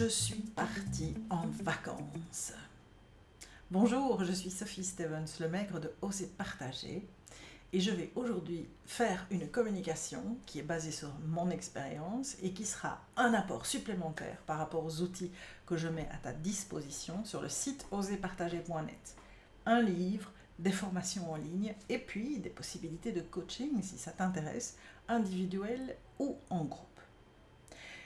je suis partie en vacances. Bonjour, je suis Sophie Stevens, le maigre de Oser Partager, et je vais aujourd'hui faire une communication qui est basée sur mon expérience et qui sera un apport supplémentaire par rapport aux outils que je mets à ta disposition sur le site oserpartager.net. Un livre, des formations en ligne et puis des possibilités de coaching si ça t'intéresse, individuel ou en groupe.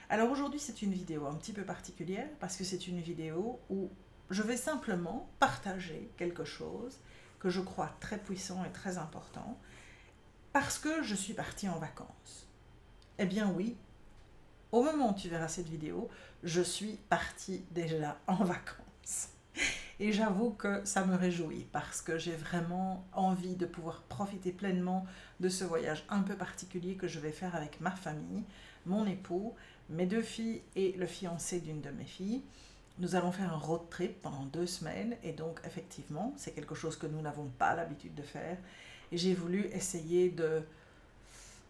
Alors aujourd'hui c'est une vidéo un petit peu particulière parce que c'est une vidéo où je vais simplement partager quelque chose que je crois très puissant et très important parce que je suis partie en vacances. Eh bien oui, au moment où tu verras cette vidéo, je suis partie déjà en vacances. Et j'avoue que ça me réjouit parce que j'ai vraiment envie de pouvoir profiter pleinement de ce voyage un peu particulier que je vais faire avec ma famille, mon époux, mes 2 filles et le fiancé d'une de mes filles. Nous allons faire un road trip pendant 2 semaines et donc effectivement c'est quelque chose que nous n'avons pas l'habitude de faire et j'ai voulu essayer de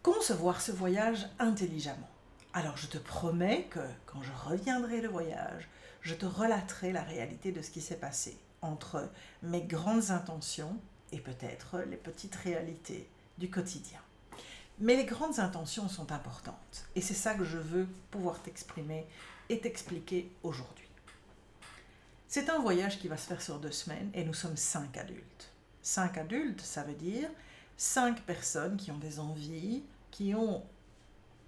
concevoir ce voyage intelligemment. Alors je te promets que quand je reviendrai de voyage, je te relaterai la réalité de ce qui s'est passé entre mes grandes intentions et peut-être les petites réalités du quotidien. Mais les grandes intentions sont importantes et c'est ça que je veux pouvoir t'exprimer et t'expliquer aujourd'hui. C'est un voyage qui va se faire sur 2 semaines et nous sommes 5 adultes. 5 adultes, ça veut dire 5 personnes qui ont des envies, qui ont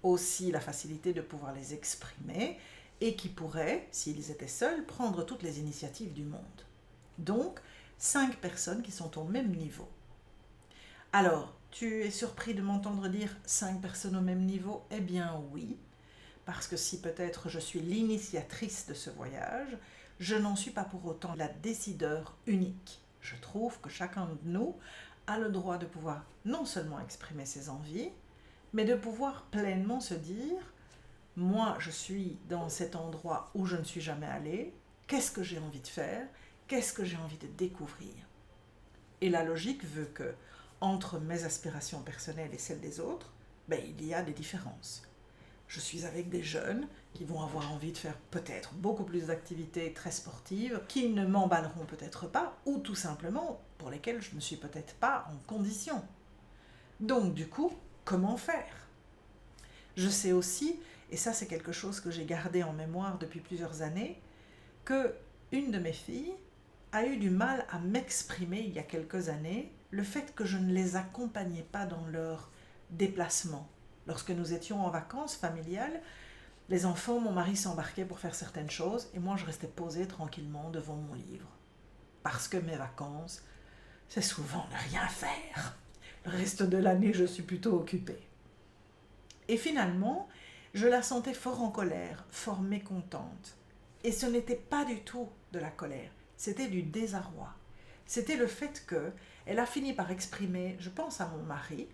aussi la facilité de pouvoir les exprimer et qui pourraient, s'ils étaient seuls, prendre toutes les initiatives du monde. Donc, 5 personnes qui sont au même niveau. Alors, tu es surpris de m'entendre dire 5 personnes au même niveau? Eh bien oui, parce que si peut-être je suis l'initiatrice de ce voyage, je n'en suis pas pour autant la décideur unique. Je trouve que chacun de nous a le droit de pouvoir non seulement exprimer ses envies, mais de pouvoir pleinement se dire « Moi, je suis dans cet endroit où je ne suis jamais allée, qu'est-ce que j'ai envie de faire? Qu'est-ce que j'ai envie de découvrir ?» Et la logique veut que, entre mes aspirations personnelles et celles des autres, il y a des différences. Je suis avec des jeunes qui vont avoir envie de faire peut-être beaucoup plus d'activités très sportives, qui ne m'emballeront peut-être pas, ou tout simplement pour lesquelles je ne suis peut-être pas en condition. Donc du coup, comment faire? Je sais aussi, et ça c'est quelque chose que j'ai gardé en mémoire depuis plusieurs années, que une de mes filles a eu du mal à m'exprimer il y a quelques années le fait que je ne les accompagnais pas dans leur déplacement. Lorsque nous étions en vacances familiales, les enfants, mon mari s'embarquait pour faire certaines choses et moi je restais posée tranquillement devant mon livre. Parce que mes vacances, c'est souvent ne rien faire. Le reste de l'année, je suis plutôt occupée. Et finalement, je la sentais fort en colère, fort mécontente. Et ce n'était pas du tout de la colère, c'était du désarroi. C'était le fait qu'elle a fini par exprimer, je pense à mon mari,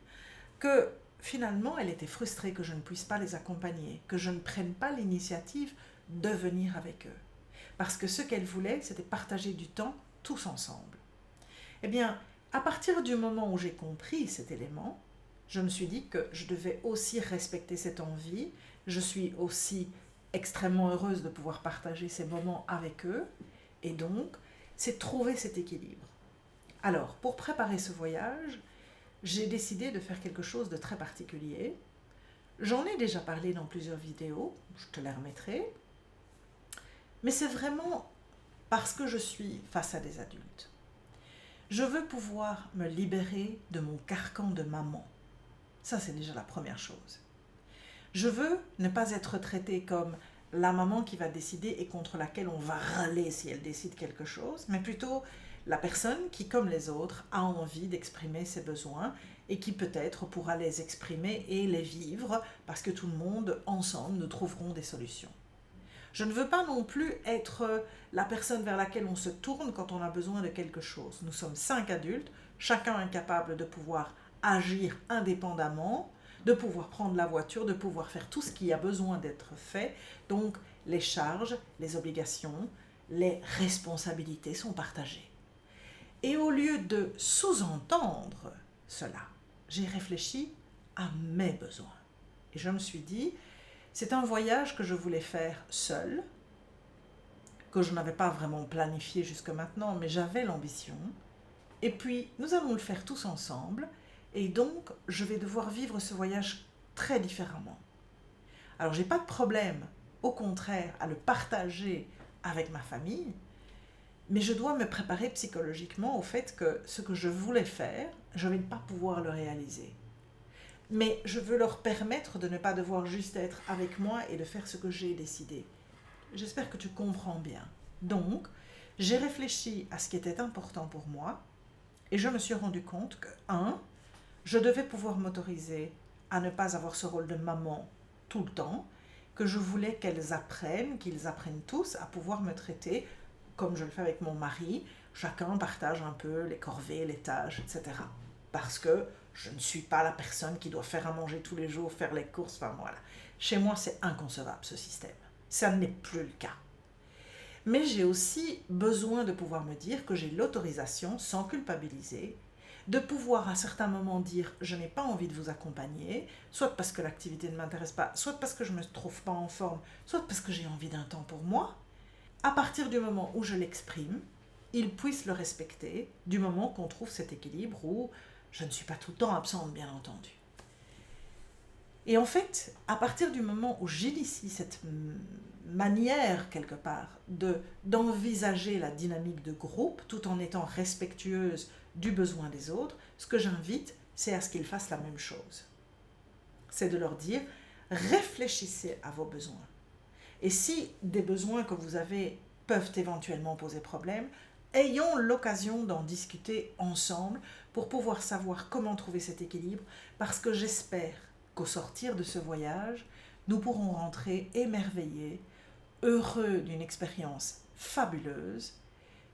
que finalement elle était frustrée que je ne puisse pas les accompagner, que je ne prenne pas l'initiative de venir avec eux. Parce que ce qu'elle voulait, c'était partager du temps tous ensemble. Eh bien, à partir du moment où j'ai compris cet élément, je me suis dit que je devais aussi respecter cette envie. Je suis aussi extrêmement heureuse de pouvoir partager ces moments avec eux. Et donc, c'est trouver cet équilibre. Alors, pour préparer ce voyage, j'ai décidé de faire quelque chose de très particulier. J'en ai déjà parlé dans plusieurs vidéos, je te les remettrai. Mais c'est vraiment parce que je suis face à des adultes. Je veux pouvoir me libérer de mon carcan de maman. Ça, c'est déjà la première chose. Je veux ne pas être traitée comme la maman qui va décider et contre laquelle on va râler si elle décide quelque chose, mais plutôt la personne qui, comme les autres, a envie d'exprimer ses besoins et qui peut-être pourra les exprimer et les vivre parce que tout le monde, ensemble, nous trouverons des solutions. Je ne veux pas non plus être la personne vers laquelle on se tourne quand on a besoin de quelque chose. Nous sommes 5 adultes, chacun incapable de pouvoir agir indépendamment, de pouvoir prendre la voiture, de pouvoir faire tout ce qui a besoin d'être fait. Donc les charges, les obligations, les responsabilités sont partagées. Et au lieu de sous-entendre cela, j'ai réfléchi à mes besoins. Et je me suis dit, c'est un voyage que je voulais faire seule, que je n'avais pas vraiment planifié jusque maintenant, mais j'avais l'ambition. Et puis, nous allons le faire tous ensemble, et donc, je vais devoir vivre ce voyage très différemment. Alors, j'ai pas de problème, au contraire, à le partager avec ma famille, mais je dois me préparer psychologiquement au fait que ce que je voulais faire, je ne vais pas pouvoir le réaliser. Mais je veux leur permettre de ne pas devoir juste être avec moi et de faire ce que j'ai décidé. J'espère que tu comprends bien. Donc, j'ai réfléchi à ce qui était important pour moi et je me suis rendu compte que, je devais pouvoir m'autoriser à ne pas avoir ce rôle de maman tout le temps, que je voulais qu'ils apprennent tous à pouvoir me traiter comme je le fais avec mon mari. Chacun partage un peu les corvées, les tâches, etc. Parce que je ne suis pas la personne qui doit faire à manger tous les jours, faire les courses, enfin voilà. Chez moi, c'est inconcevable ce système. Ça n'est plus le cas. Mais j'ai aussi besoin de pouvoir me dire que j'ai l'autorisation, sans culpabiliser, de pouvoir à certains moments dire je n'ai pas envie de vous accompagner, soit parce que l'activité ne m'intéresse pas, soit parce que je ne me trouve pas en forme, soit parce que j'ai envie d'un temps pour moi. À partir du moment où je l'exprime, ils puissent le respecter, du moment qu'on trouve cet équilibre où je ne suis pas tout le temps absente, bien entendu. Et en fait, à partir du moment où j'initie cette manière, quelque part, d'envisager la dynamique de groupe, tout en étant respectueuse du besoin des autres, ce que j'invite, c'est à ce qu'ils fassent la même chose. C'est de leur dire, réfléchissez à vos besoins. Et si des besoins que vous avez peuvent éventuellement poser problème, ayons l'occasion d'en discuter ensemble pour pouvoir savoir comment trouver cet équilibre, parce que j'espère qu'au sortir de ce voyage, nous pourrons rentrer émerveillés, heureux d'une expérience fabuleuse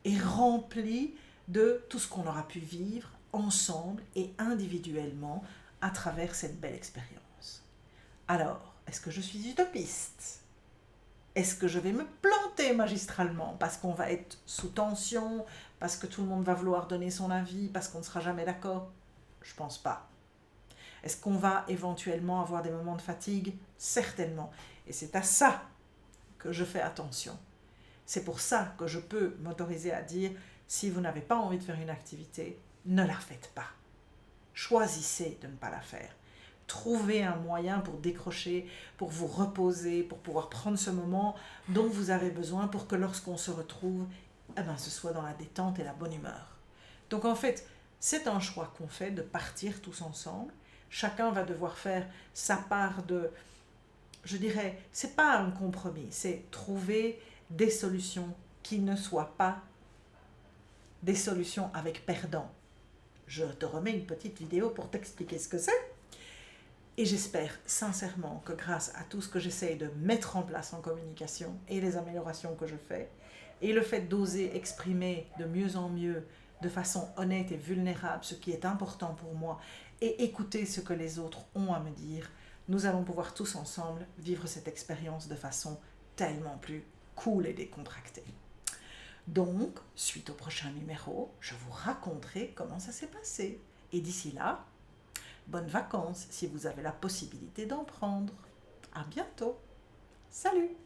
et remplis de tout ce qu'on aura pu vivre ensemble et individuellement à travers cette belle expérience. Alors, est-ce que je suis utopiste ? Est-ce que je vais me planter magistralement parce qu'on va être sous tension, parce que tout le monde va vouloir donner son avis, parce qu'on ne sera jamais d'accord ? Je ne pense pas. Est-ce qu'on va éventuellement avoir des moments de fatigue ? Certainement. Et c'est à ça que je fais attention. C'est pour ça que je peux m'autoriser à dire, si vous n'avez pas envie de faire une activité, ne la faites pas. Choisissez de ne pas la faire. Trouvez un moyen pour décrocher, pour vous reposer, pour pouvoir prendre ce moment dont vous avez besoin pour que lorsqu'on se retrouve, ce soit dans la détente et la bonne humeur. Donc en fait, c'est un choix qu'on fait de partir tous ensemble. Chacun va devoir faire sa part de, je dirais, c'est pas un compromis, c'est trouver des solutions qui ne soient pas des solutions avec perdant. Je te remets une petite vidéo pour t'expliquer ce que c'est. Et j'espère sincèrement que grâce à tout ce que j'essaie de mettre en place en communication et les améliorations que je fais, et le fait d'oser exprimer de mieux en mieux, de façon honnête et vulnérable, ce qui est important pour moi, et écouter ce que les autres ont à me dire, nous allons pouvoir tous ensemble vivre cette expérience de façon tellement plus cool et décontractée. Donc, suite au prochain numéro, je vous raconterai comment ça s'est passé. Et d'ici là, bonnes vacances si vous avez la possibilité d'en prendre. À bientôt. Salut!